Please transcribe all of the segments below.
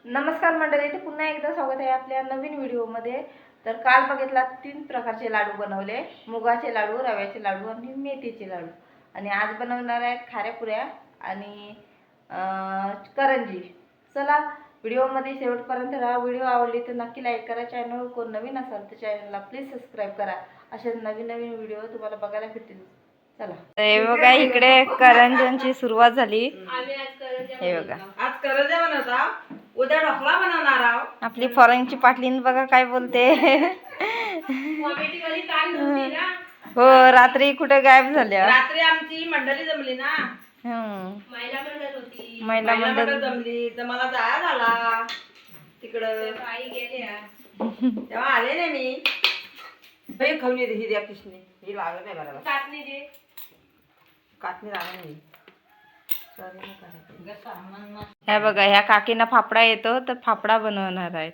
नमस्कार मंडळी, इथे पुन्हा एकदा स्वागत आहे आपल्या नवीन व्हिडिओमध्ये। तर काल बघितला 3 प्रकारचे लाडू बनवले, मुगाचे लाडू, रव्याचे लाडू आणि मेथीचे लाडू। आणि आज बनवणार आहेत खाऱ्यापुऱ्या आणि करंजी। चला व्हिडिओमध्ये शेवटपर्यंत राहा। व्हिडिओ आवडली तर नक्की लाईक करा, चॅनल कोण नवीन असाल तर चॅनलला प्लीज सबस्क्राइब करा। असे नवीन नवीन व्हिडिओ तुम्हाला बघायला भेटतील। चला, हे बघा इकडे करंजांची सुरुवात झाली। हे बघा आज करंजा बनवता, उद्या ढोकळा बनवणार आहोत। आपली फॉरेनची पाटलीन बघा काय बोलते। हो, रात्री कुठे गायब झाल्या? रात्री आमची मंडळी जमली ना, महिला मंडळ जमली तर मला जाया झाला तिकडं। तेव्हा आले नाही मी। हे खाऊन येते ही द्या कृष्णी, ही लागत नाही बरोबर। काटणी लागत नाही। हे बघा ह्या काकींना फाफडा येतो तर फाफडा बनवणार आहेत।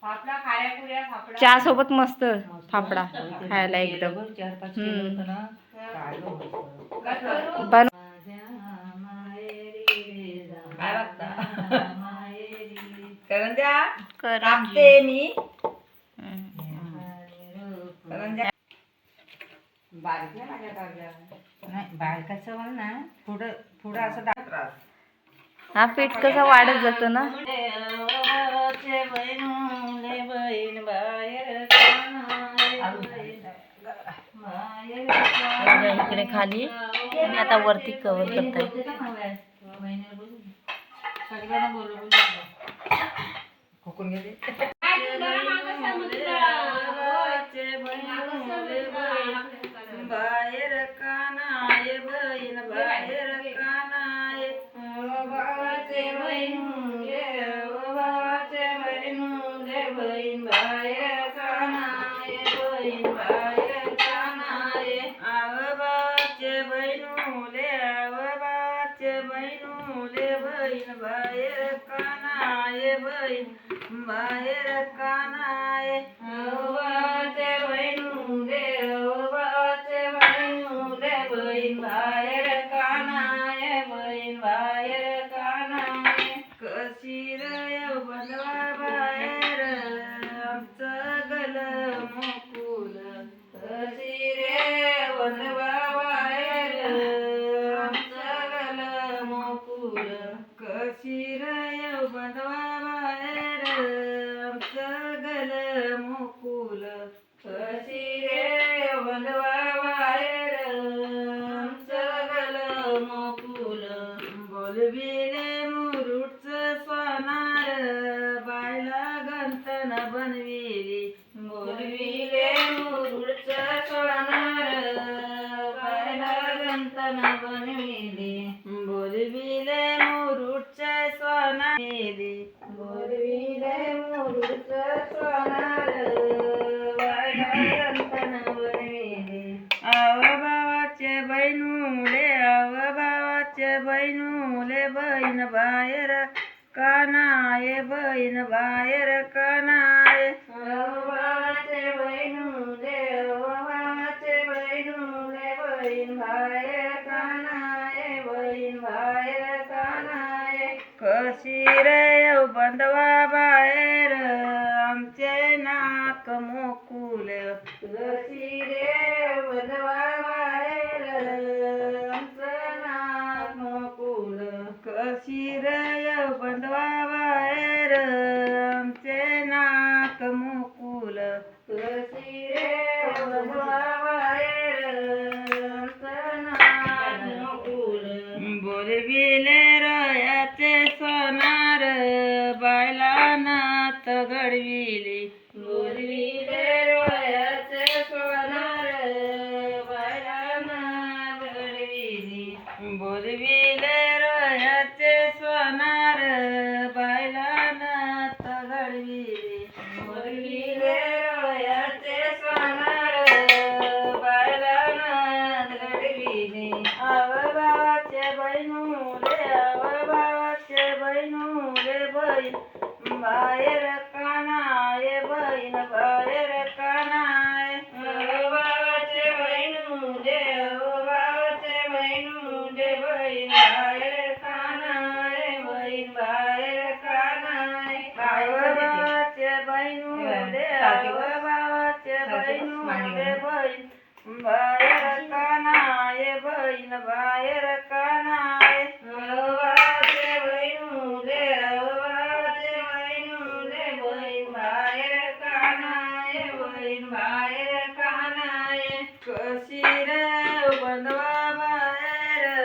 फाफडा खाऱ्यापुऱ्या, फाफडा चहा सोबत मस्त फाफडा खायला एकदम। बन काय बघता करंजा कापते मी। करंजा बारीक नाही माझ्या करंजा, नाही बारीकाचं मला ना पुढं पुढं असं त्रास। हा पीठ कसं वाढत जातं ना। इकडे खाली आणि आता वरती कव्हर करताय। खोकून गेले बाहेर कानाय बहीण, बाहेर कानाय भावाचे बहिणूले, भावाचे बहिणूले बहीण बाहेर कानाय, बहीण बाहेर कानाय। आव भावाचे बहिणूले, आव भावाचे बहिणूले बहीण बाहेर कानाय, बहीण बाहेर कानाय। भावाचे बहिणूले, बहीण बाहेर कानाय, बहीण बाहेर कानाय। कशी रे बंधवा बाहेर आमचं गल मुकुल, कशी रे बंधवा बाहेर आमचं गल मुकुल, कशी रे बंधवा बाहेर आमचं गल मुकुल, कशी रे बंधवा बाहेर मुकुल। बोलविले मुरुडच सोनार बायला गंतन बनविली, बोलविले मुरुडच सोनार बायला गंतन बनविली, बोलविले मुरुडच सोनार, बोलविले मुरुडच सोनार बायला गंतन बनविली। आव भावाचे बहिणूले, आव भावाचे बहिणूले बहीण बाहेर कानाय, बहीण बाहेर कानाय। आव भावाचे बहिणूले, आव भावाचे बहिणूले बहीण बाहेर कानाय, बहीण बाहेर कानाय। कशी रे बंधवा बाहेर आमचे नाक मोकुल, कशी रे बंधवा बाहेर आमचं नाक मोकुल, कशी रे बंधवा बाहेर आमचे नाक मोकुल, कशी रे बंधवा बाहेर आमचं नाक मोकुल। बोलविले रयाचे सोनार बायला नात घडविली, बोलविले रयाचे सोनार बायला नात घडविली, बोलविले रयाचे सोनार बायला नात घडविली, बोलविले रयाचे सोनार बायला नात घडविली। आव भावाचे बहिणूले, आव भावाचे बहिणूले बहीण बाहेर कानाय, बहीण बाहेर कानाय। भावाचे बहिणूले, भावाचे बहिणूले बहीण बाहेर कानाय, बहीण बाहेर कानाय। बाहेर कानाय बहीण बाहेर कानाय वाचे बहिणूले वाचे बहिणूले बहीण बाहेर कानाय बहीण बाहेर कानाय कशी रे बंधवा बाहेर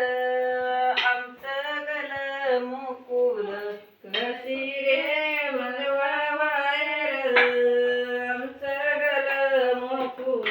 आमचं गल मुकुल कशी रे बंधवा बाहेर आमचं गल मुकुल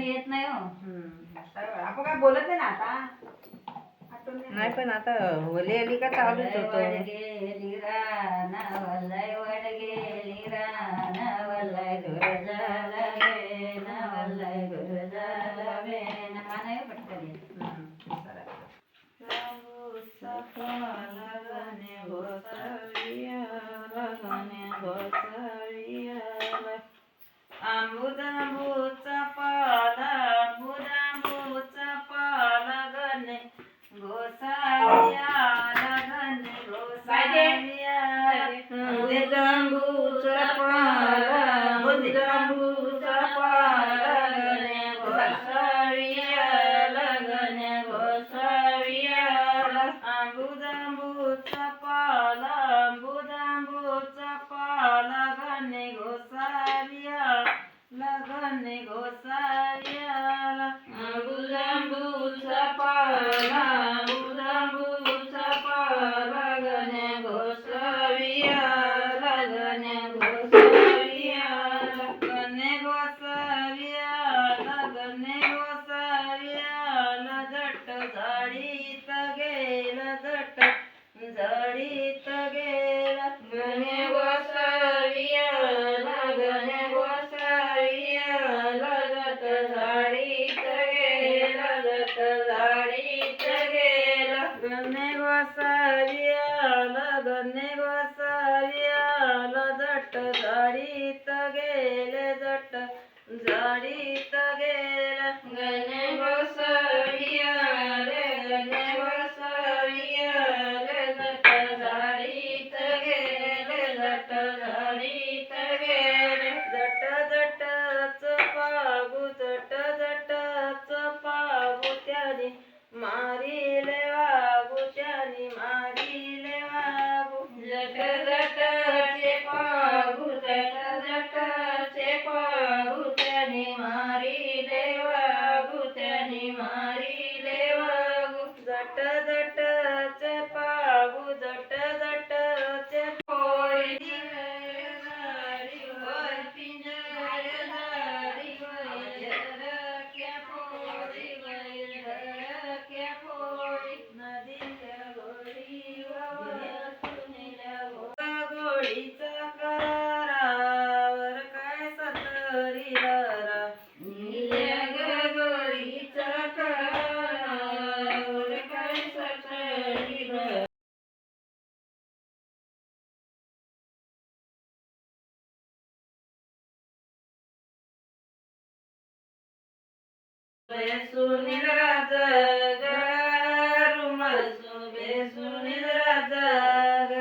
येत नाही हो. आपण काय बोलत नाही ना आता. नाही पण आता ओली आली का चालूच होतो. आंबुदांबूचा पाला आंबुदांबूचा पाला गणे गोसाविया गणे गोसाविया आंबुदांबूचा पाला आंबुदांबूचा पाला गणे गोसाविया गणे गोसाविया आंबुदांबूचा पाला आंबुदांबूचा पाला गणे गोसाविया लगने गोसावियाला आंबुदांबूचा पाला आंबुदांबूचा पाला गणे गोसावियाला गणे गोसावियाला गणे गोसावियाला गणे गोसावियाला जट झाडीत गेला जट झाडीत गेला गणे गोसावी आला जट झाडीत गेले जट झाडीत गेला गणे गोसावी आले जट झाडीत गेले जट झाडीत गेले जट जटच पागू त्याने मारिले वागू त्याने मारिले वागू जट जटचे पागू त्याने मारिले वागू त्याने मारिले वागू जट जटचे पागू जट जटचे पोळी गोळीचा करारावर काय सतरी दरा गोळीचा करारावर काय सतरी दरा सुनील राजा ग रुमाल सुनील राजा ग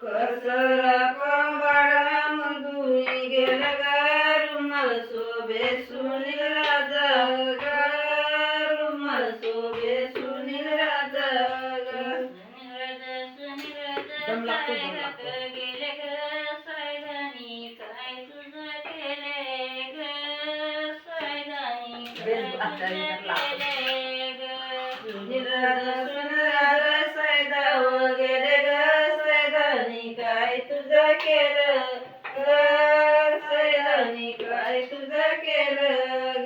कसरा कोंबाडा मधुनी गेला ग रुमाल शोभे सुनील राजा ग रुमाल शोभे सुनील राजा ग दम लागतो गेले ग सायदानी काय तुझं केले ग सायदानी सुनील राजा सायदा गेले ग सायदानी काय तुझं केलं ग सायदानी काय तुझं केलं ग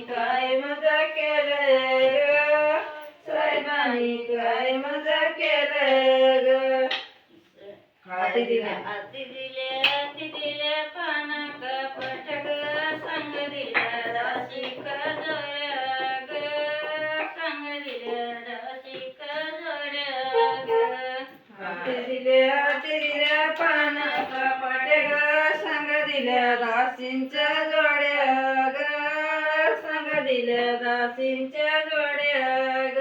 काय मजा केले ग साहेबांनी काय मजा केले ग हाती दिल्या पानाक पटक सांग दिल्या राशिक जोड्या ग सांग दिल्या राशिक जोड्या ग हाती दिल्या पानाक पटक सांग दिल्या दासींच्या जोड्या ग सांग दिल्या दासींच्या जोड्या ग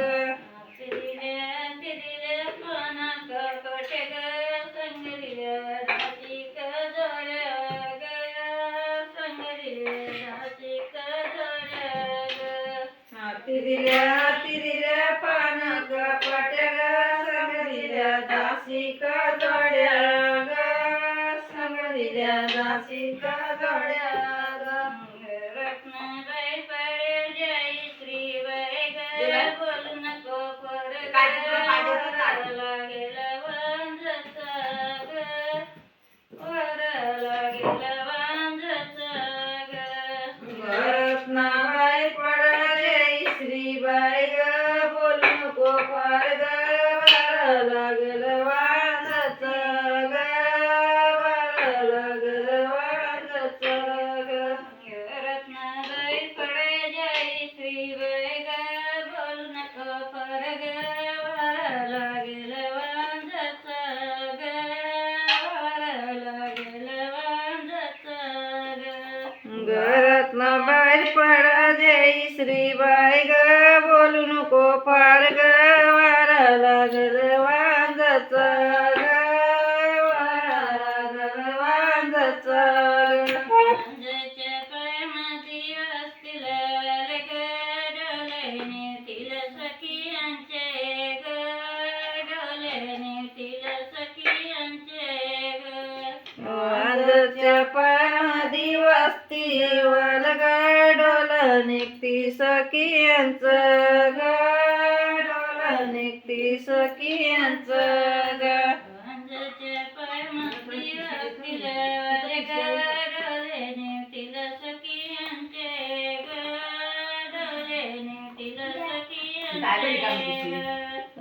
दिल्या पानाक पटक सांग दिल्या दासीक जोड्या ग सांग दिल्या दासीक जोड्या ग हाती दिल्या पानाक पटक सांग दिल्या दासीक जोड्या ग सांग दिल्या दासीक जोड्या ग रत्नाबाई परे जय श्री बाई ग बोलू नको पर लागेल वांझचा ग वर लागेल वांझचा ग रत्नाबाई पडा जय श्री बाई ग बोलू नको पर ग वर लागेल वांझचा ग वर लागेल वांझचा ग रत्नाबाई पडे जय श्री बाई ग बोलू नको पर ग वर लागेल वांझचा ग वर लागेल वांझचा ग रत्नाबाई पडा जय श्री बाई ग बोलू नको पर ग वर लागेल वांझचा ग वर लागेल वांझचा ग पादी वस्ती वलग डोल निघती सखियांच ग डोल निघती सखियांचं ग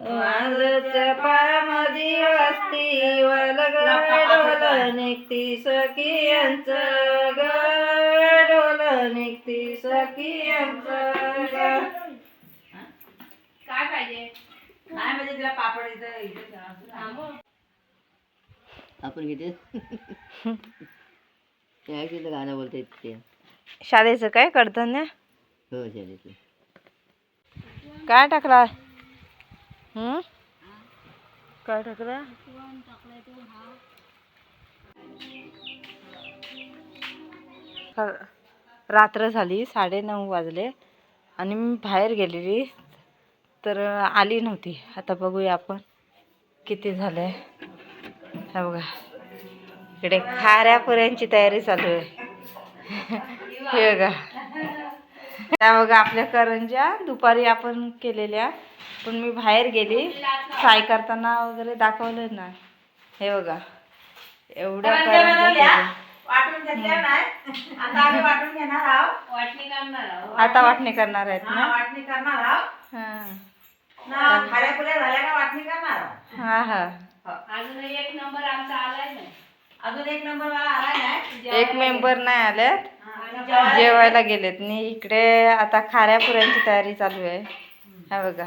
वाजच्या पायामध्ये असती डोल निघती सखियांचं ग डोल निघती सखियांचं ग काय पाहिजे? नाही म्हणजे तिला पापड इथं आपण किती काय केलं गाणं बोलता ते शाळेचं काय कडधान्य हो शाळेचं काय टाकला? काय टाकला? रात्र झाली 9:30 वाजले आणि मी बाहेर गेलेली तर आली नव्हती. आता बघूया आपण किती झाले. हा बघा इकडे खाऱ्या पुऱ्यांची तयारी चालू आहे. हे बघा त्या बघा आपल्या करंज्या दुपारी आपण केलेल्या, पण मी बाहेर गेली फ्राय करताना वगैरे दाखवलं ना. हे बघा एवढ्या करंज्या केल्या. वाटून घेतल्या नाही आता आम्ही वाटून घेणार आहोत वाटणी करणार आहोत आता वाटणी करणार आहेत ना. वाटणी करणार आहोत हा खाऱ्या पुऱ्या झाल्या का वाटणी करणार आहोत. हा हा अजून एक नंबर आमचा आलाय नाही. अजून एक नंबर वाला आलाय नाही. एक मेंबर नाही आलेत, जेवायला गेलेत. नी इकडे आता खाऱ्या पुऱ्यांची तयारी चालू आहे. हा बघा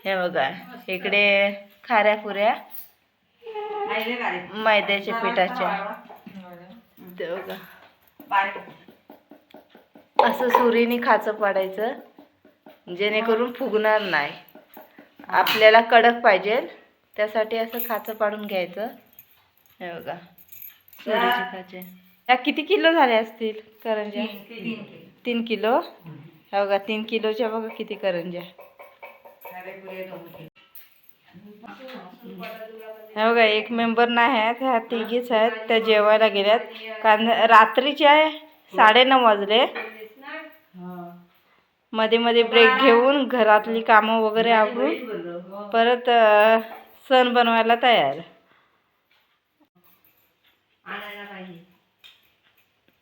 हे बघा इकडे खाऱ्या पुऱ्या मैद्याच्या पिठाच्या. ते बघा असं सुरीने खाचं पाडायचं जेणेकरून फुगणार नाही. आपल्याला कडक पाहिजे त्यासाठी असं खाचं पाडून घ्यायचं. हे बघा सुरीचे खाचे. त्या किती किलो झाले असतील करंज्या? 3 किलो. हे बघा 3 किलोच्या बघा किती करंज्या. हे बघा एक मेंबर नाही आहेत, ह्या तिघीच आहेत. त्या जेवायला गेल्यात कारण रात्रीचे 9:30 वाजले. मध्ये मध्ये ब्रेक घेऊन घरातली कामं वगैरे आवरून परत सण बनवायला तयार. आणायला पाहिजे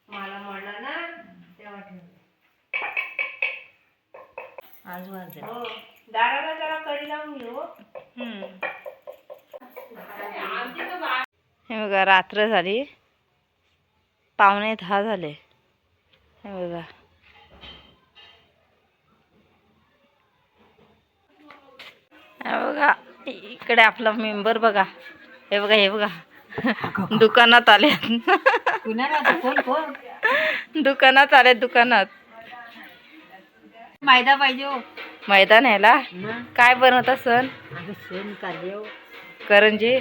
मला म्हणलं ना तेव्हा आज वाजले हो दाराला जरा कडी लावून घेऊ. हे बघा रात्र झाली 9:45 झाले. हे बघा बघा इकडे आपला मेंबर बघा. हे बघा हे बघा दुकानात आले. दुकानात आले दुकानात. मैदा पाहिजे हो. मैदा न्यायला काय बनवता सण? शेण काढले करंजी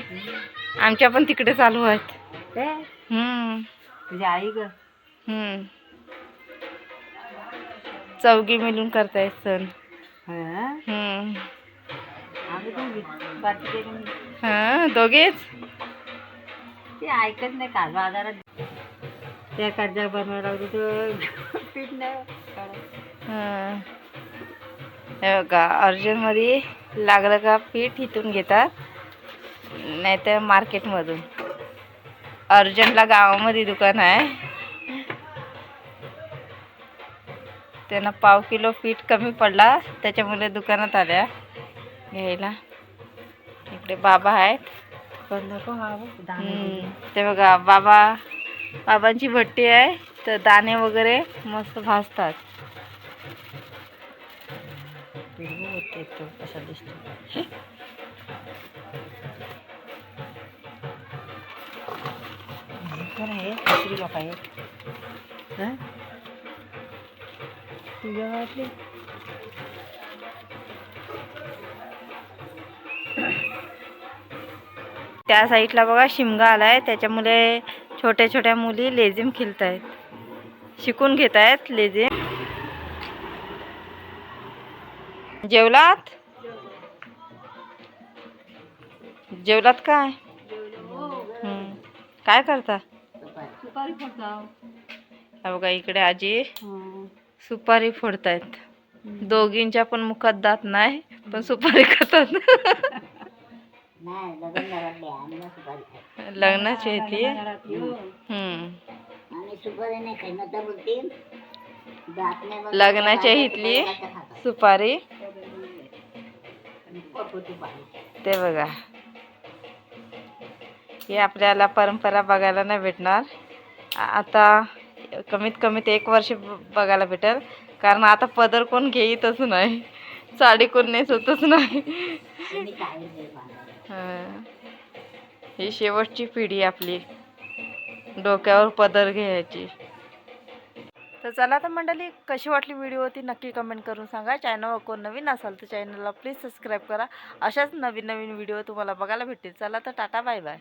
आमच्या पण तिकडे चालू आहेत. तुझी आई ग चौघी मिळून करतायत सण. हा दोघेच ते ऐकत नाही का बाजारात त्या कर्जा बनवायला लावते तर पीठ नाही. हे बघा अर्जंटमध्ये लागलं का पीठ इथून घेतात नाहीतर मार्केटमधून. अर्जंटला गावामध्ये दुकान आहे, त्यांना 1/2 किलो पीठ कमी पडला त्याच्यामुळे दुकानात आल्या घ्यायला. इकडे बाबा आहेत. ते बघा बाबांची भट्टी आहे तर दाणे वगैरे मस्त भाजतात. कसा दिसतो आहे दुसरी लोक आहेत तुझ्या गावातले. त्या साईडला बघा शिमगा आलाय त्याच्यामुळे छोट्या छोट्या मुली लेझिम खेळत आहेत, शिकून घेत आहेत लेझिम. जेवलात? जेवलात काय? काय करता? सुपारी फोडता. बघा इकडे आजी सुपारी फोडतायत. दोघींच्या पण मुखात दात नाही पण सुपारी खातात. लग्नाची आहे ती. लग्नाची आहे इथली सुपारी. ते बघा, ही आपल्याला परंपरा बघायला नाही भेटणार आता. कमीत कमी 1 वर्ष बघायला भेटेल, कारण आता पदर कोण घेईतच नाही, साडी कोण नेसतच नाही. ही शेवटची पिढी आपली डोक्यावर पदर घ्यायची. तर चला तर मंडळी, कशी वाटली व्हिडिओ ती नक्की कमेंट करून सांगा. चॅनलवर कोण नवीन असाल तर चॅनलला प्लीज सबस्क्राईब करा. अशाच नवीन नवीन व्हिडिओ तुम्हाला बघायला भेटतील. चला तर टाटा, बाय बाय.